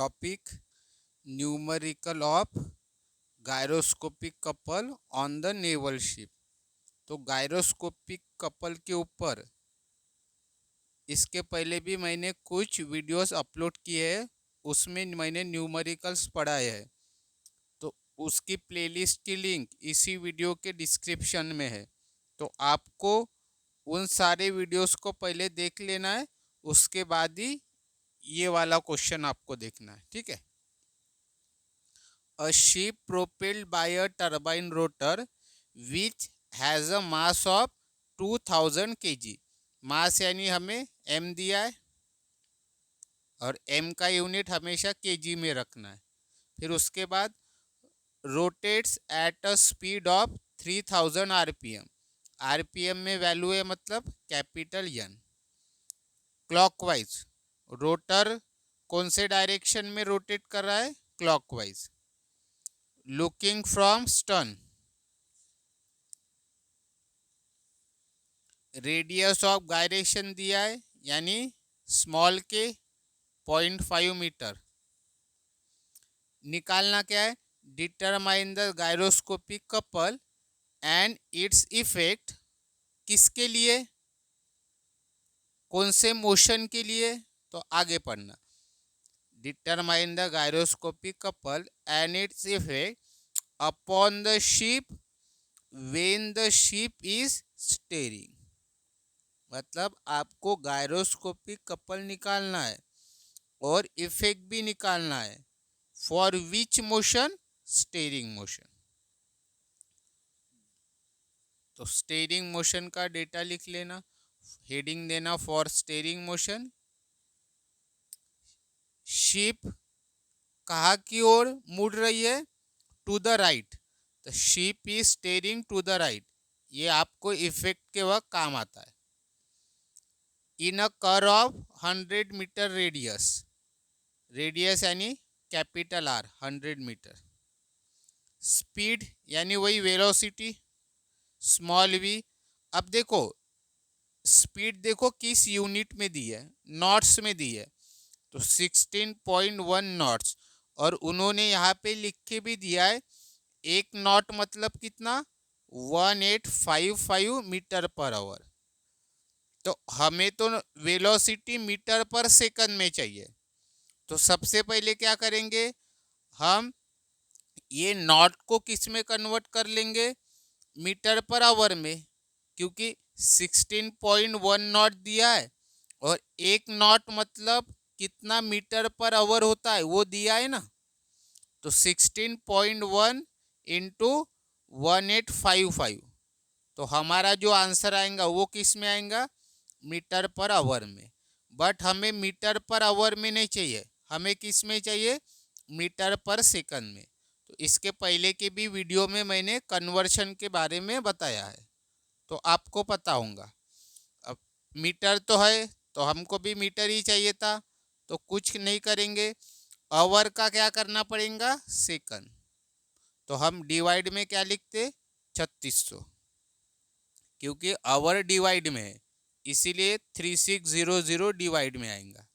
Topic numerical of gyroscopic couple on the naval ship. तो gyroscopic couple के ऊपर इसके पहले भी मैंने कुछ वीडियोस अपलोड किए हैं, उसमें मैंने न्यूमेरिकल्स पढ़ाए हैं। तो उसकी प्लेलिस्ट की लिंक इसी वीडियो के डिस्क्रिप्शन में है। तो आपको उन सारे वीडियोस को पहले देख लेना है, उसके बाद ही ये वाला क्वेश्चन आपको देखना है। ठीक है। A ship propelled by a turbine rotor which has a mass of 2000 kg। मास यानी हमें m दिया है और m का यूनिट हमेशा kg में रखना है। फिर उसके बाद rotates at a speed of 3000 RPM. RPM में वैल्यू है मतलब कैपिटल एन। क्लॉकवाइज रोटर कौन से डायरेक्शन में रोटेट कर रहा है? Clockwise. Looking from stern, radius of gyration दिया है यानी स्मॉल के 0.5 मीटर। निकालना क्या है? Determine the gyroscopic couple and its effect. किसके लिए? कौन से मोशन के लिए? तो आगे पढ़ना। Determine the gyroscopic couple and its effect upon the ship when the ship is steering. मतलब आपको गायरोस्कोपिक कपल निकालना है और इफेक्ट भी निकालना है। For which motion? Steering motion. तो स्टीयरिंग मोशन का डेटा लिख लेना, हेडिंग देना फॉर स्टीयरिंग मोशन। शिप कहाँ की ओर मुड़ रही है? To the right. तो ship is steering to the right. ये आपको इफेक्ट के वक्त काम आता है। In a curve of 100 metre radius. Radius यानी कैपिटल आर 100 मीटर। स्पीड यानी वही वेलोसिटी स्मॉल वी। अब देखो स्पीड देखो किस यूनिट में दी है? नॉट्स में दी है। तो 16.1 नॉट्स। और उन्होंने यहाँ पे लिख के भी दिया है एक नॉट मतलब कितना? 1855 मीटर पर आवर। तो हमें तो वेलोसिटी मीटर पर सेकंड में चाहिए। तो सबसे पहले क्या करेंगे? हम ये नॉट को किस में कन्वर्ट कर लेंगे? मीटर पर आवर में, क्योंकि 16.1 नॉट दिया है और एक नॉट मतलब कितना मीटर पर आवर होता है वो दिया है ना। तो 16.1 इंटू 1855। तो हमारा जो आंसर आएगा वो किस में आएगा? मीटर पर आवर में। बट हमें मीटर पर आवर में नहीं चाहिए, हमें किस में चाहिए? मीटर पर सेकंड में। तो इसके पहले के भी वीडियो में मैंने कन्वर्शन के बारे में बताया है, तो आपको पता होगा। अब मीटर तो है तो हमको भी मीटर ही चाहिए था, तो कुछ नहीं करेंगे, आवर का क्या करना पड़ेगा? सेकंड। तो हम डिवाइड में क्या लिखते? 3600, क्योंकि आवर डिवाइड में है इसीलिए 3600 डिवाइड में आएगा।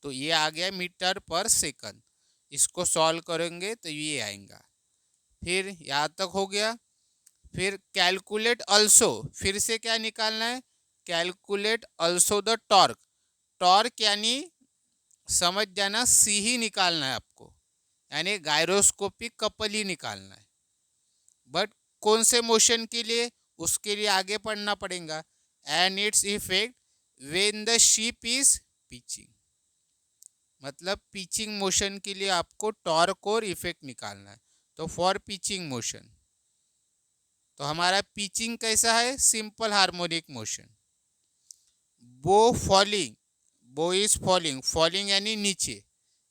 तो ये आ गया मीटर पर सेकंड। इसको सॉल्व करेंगे तो ये आएगा। फिर यहाँ तक हो गया। फिर कैलकुलेट अल्सो, फिर से क्या निकालना है? Calculate also the torque. Torque यानी समझ जाना सी ही निकालना है आपको, यानी गायरोस्कोपिक कपल ही निकालना है। बट कौन से मोशन के लिए? उसके लिए आगे पढ़ना पड़ेगा। And its effect when the ship is pitching. मतलब पिचिंग मोशन के लिए आपको टॉर्क और इफेक्ट निकालना है। तो फॉर पिचिंग मोशन, तो हमारा पिचिंग कैसा है? Simple harmonic motion. बो फॉलिंग, बो इज फॉलिंग, फॉलिंग यानी नीचे,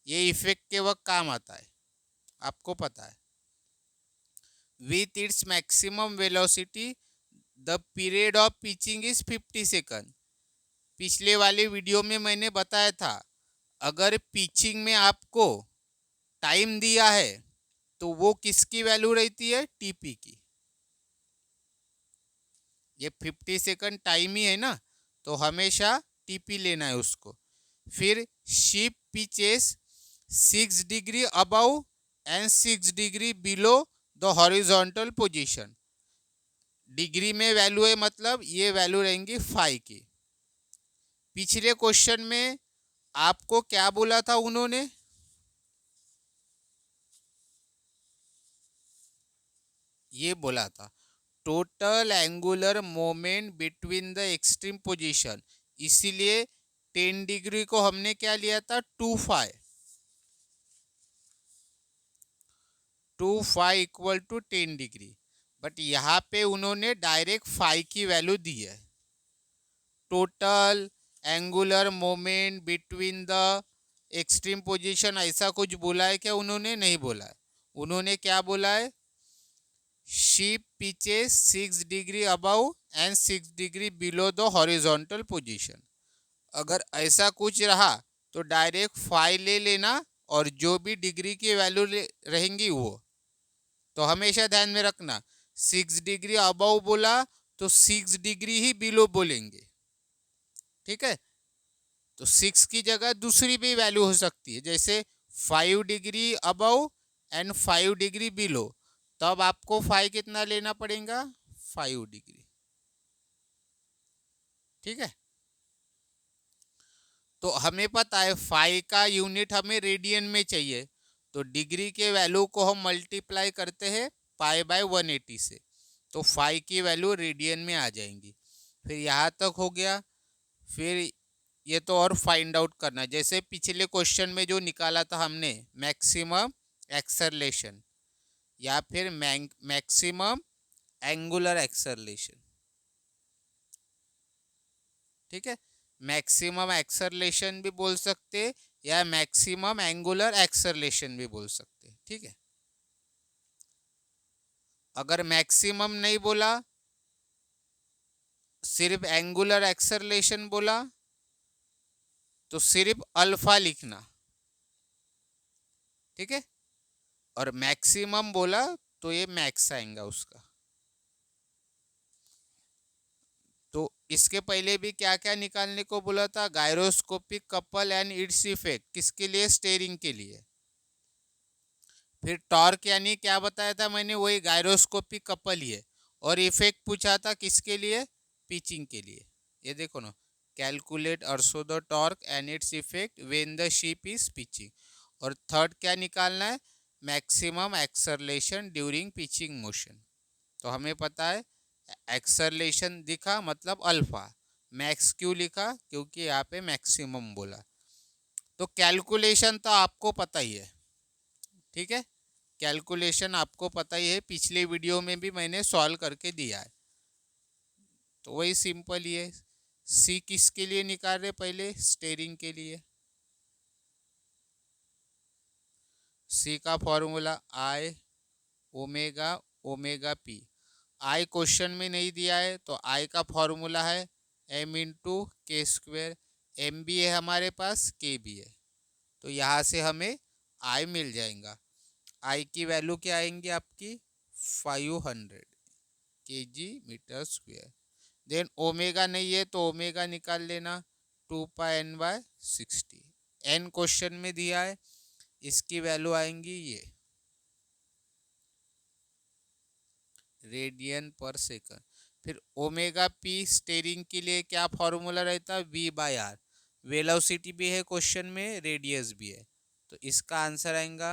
ये इफेक्ट के वक्त काम आता है, आपको पता है। With its maximum velocity the period of pitching is 50 second. पिछले वाले वीडियो में मैंने बताया था, अगर पिचिंग में आपको टाइम दिया है तो वो किसकी वैल्यू रहती है? टीपी की। ये 50 सेकंड टाइम ही है ना, तो हमेशा टीपी लेना है उसको। फिर ship pitches 6 degree above and 6 degree below the horizontal position. Degree में वैल्यू है, मतलब ये वैल्यू रहेंगी फाई की। पिछले क्वेश्चन में आपको क्या बोला था उन्होंने, ये बोला था total angular moment between the extreme position. इसीलिए 10 डिग्री को हमने क्या लिया था, 2 phi. 2 phi equal to 10 degree. But यहाँ पे उन्होंने डायरेक्ट फाई की वैल्यू दी है। Total angular moment between the extreme position ऐसा कुछ बोला है क्या? उन्होंने नहीं बोला है। उन्होंने क्या बोला है, ship pitches 6 degree above and 6 degree below the horizontal position. अगर ऐसा कुछ रहा तो डायरेक्ट फाई ले लेना और जो भी डिग्री की वैल्यू रहेंगी वो। तो हमेशा ध्यान में रखना, 6 डिग्री अबव बोला तो 6 डिग्री ही बिलो बोलेंगे, ठीक है। तो 6 की जगह दूसरी भी वैल्यू हो सकती है, जैसे 5 degree above and 5 degree below. तब आपको फाई कितना लेना पड़ेगा, 5 डिग्री, ठीक है। तो हमें पता है फाई का यूनिट हमें रेडियन में चाहिए, तो डिग्री के वैल्यू को हम मल्टीप्लाई करते हैं पाई बाय 180 से, तो फाई की वैल्यू रेडियन में आ जाएंगी। फिर यहाँ तक हो गया। फिर ये तो और फाइंड आउट करना, जैसे पिछले क्वेश्चन में जो निकाला था हमने मैक्सिमम एक्सेलरेशन या फिर मैक्सिमम एंगुलर एक्सेलरेशन, ठीक है। मैक्सिमम एक्सेलरेशन भी बोल सकते या मैक्सिमम एंगुलर एक्सेलरेशन भी बोल सकते, ठीक है। अगर मैक्सिमम नहीं बोला, सिर्फ एंगुलर एक्सेलरेशन बोला, तो सिर्फ अल्फा लिखना, ठीक है। और मैक्सिमम बोला तो ये मैक्स आएगा उसका। तो इसके पहले भी क्या क्या निकालने को बोला था, gyroscopic couple and its effect, किसके लिए, स्टेयरिंग के लिए। फिर टॉर्क यानी क्या बताया था मैंने, वही गायरोस्कोपिक कपल ही है। और इफेक्ट पूछा था किसके लिए, पिचिंग के लिए। ये देखो ना, calculate also the torque and its effect when the ship is pitching. और थर्ड क्या निकालना है, maximum acceleration during pitching motion. तो हमें पता है एक्सेलरेशन दिखा मतलब अल्फा, मैक्स क्यों लिखा, क्योंकि यहाँ पे मैक्सिमम बोला। तो कैलकुलेशन तो आपको पता ही है, ठीक है। कैलकुलेशन आपको पता ही है, पिछले वीडियो में भी मैंने सॉल्व करके दिया है, तो वही सिंपल ही है। सी किसके लिए निकाल रहे, पहले स्टेयरिंग के लिए। सी का formula I omega omega P. I question में नहीं दिया है, तो आई का फॉर्मूला है एम इंटू के स्क्वेयर। एम भी है हमारे पास, के भी है, तो यहाँ से हमें आई मिल जाएगा। आई की वैल्यू क्या आएंगी आपकी, 500 KG metre square. Then omega नहीं है तो ओमेगा निकाल लेना, 2 पाई n/60। एन क्वेश्चन में दिया है, इसकी वैल्यू आएंगी ये रेडियन पर सेकंड। फिर ओमेगा पी स्टेयरिंग के लिए क्या फॉर्मूला रहता है, V/R। वेलोसिटी भी है क्वेश्चन में, रेडियस भी है, तो इसका आंसर आएगा,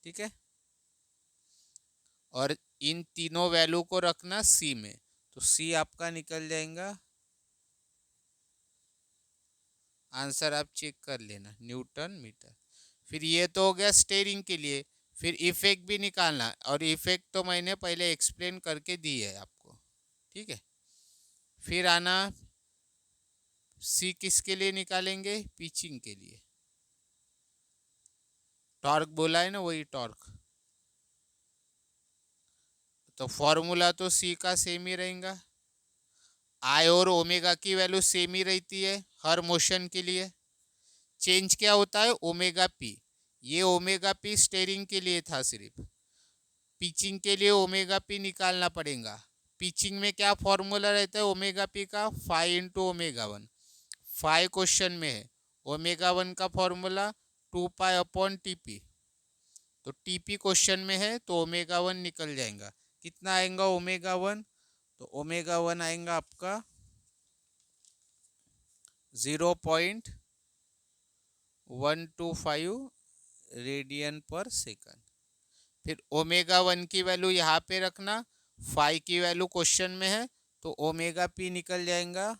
ठीक है। और इन तीनों वैल्यू को रखना सी में, तो सी आपका निकल जाएगा। आंसर आप चेक कर लेना, न्यूटन मीटर। फिर ये तो हो गया स्टेयरिंग के लिए। फिर इफेक्ट भी निकालना, और इफेक्ट तो मैंने पहले एक्सप्लेन करके दी है आपको, ठीक है। फिर आना, सी किसके लिए निकालेंगे, पिचिंग के लिए। टॉर्क बोला है ना, वही टॉर्क। तो फॉर्मूला तो सी का सेम ही रहेगा। आई और ओमेगा की वैल्यू सेम ही रहती है हर मोशन के लिए। चेंज क्या होता है, ओमेगा पी। ये ओमेगा पी स्टेयरिंग के लिए था सिर्फ, पिचिंग के लिए ओमेगा पी निकालना पड़ेगा। पिचिंग में क्या फॉर्मूला रहता है ओमेगा पी का, 5 इंटू ओमेगा 1। फाइव क्वेश्चन में है। ओमेगा वन का फॉर्मूला 2 पाई अपॉन टीपी, तो टीपी क्वेश्चन में है तो ओमेगा वन निकल जाएगा। कितना आएगा ओमेगा वन? तो ओमेगा वन आएगा आपका 0.125 रेडियन पर सेकंड। फिर ओमेगा वन की वैल्यू यहाँ पे रखना, फाई की वैल्यू क्वेश्चन में है तो ओमेगा पी निकल जाएगा।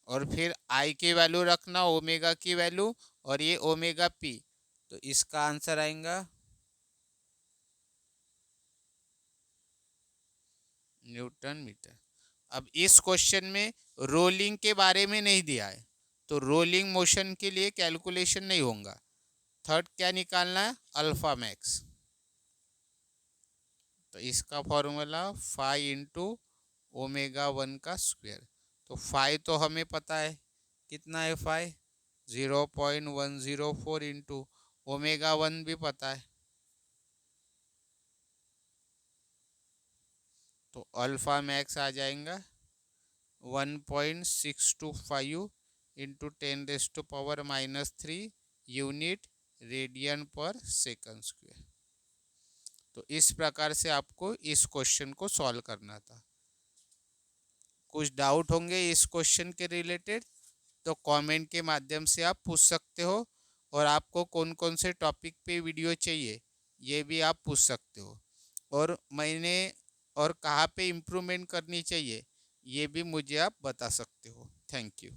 और फिर आई की वैल्यू रखना, ओमेगा की वैल्यू, और ये ओमेगा पी, तो इसका आंसर आएगा न्यूटन मीटर। अब इस क्वेश्चन में रोलिंग के बारे में नहीं दिया है, तो रोलिंग मोशन के लिए कैलकुलेशन नहीं होगा। थर्ड क्या निकालना है? Alpha max. तो इसका फॉर्मूला 5 × ओमेगा 1 का स्क्वायर। तो 5 तो हमें पता है, कितना है 5? 0.104 इंटू ओमेगा वन भी पता है, तो अल्फा मैक्स आ जाएगा 1.625 इंटू 10⁻³ यूनिट रेडियन पर सेकंड स्क्वायर। तो इस प्रकार से आपको इस क्वेश्चन को सॉल्व करना था। कुछ डाउट होंगे इस क्वेश्चन के रिलेटेड तो कमेंट के माध्यम से आप पूछ सकते हो, और आपको कौन कौन से टॉपिक पे वीडियो चाहिए ये भी आप पूछ सकते हो, और मैंने और कहाँ पे इम्प्रूवमेंट करनी चाहिए ये भी मुझे आप बता सकते हो। Thank you.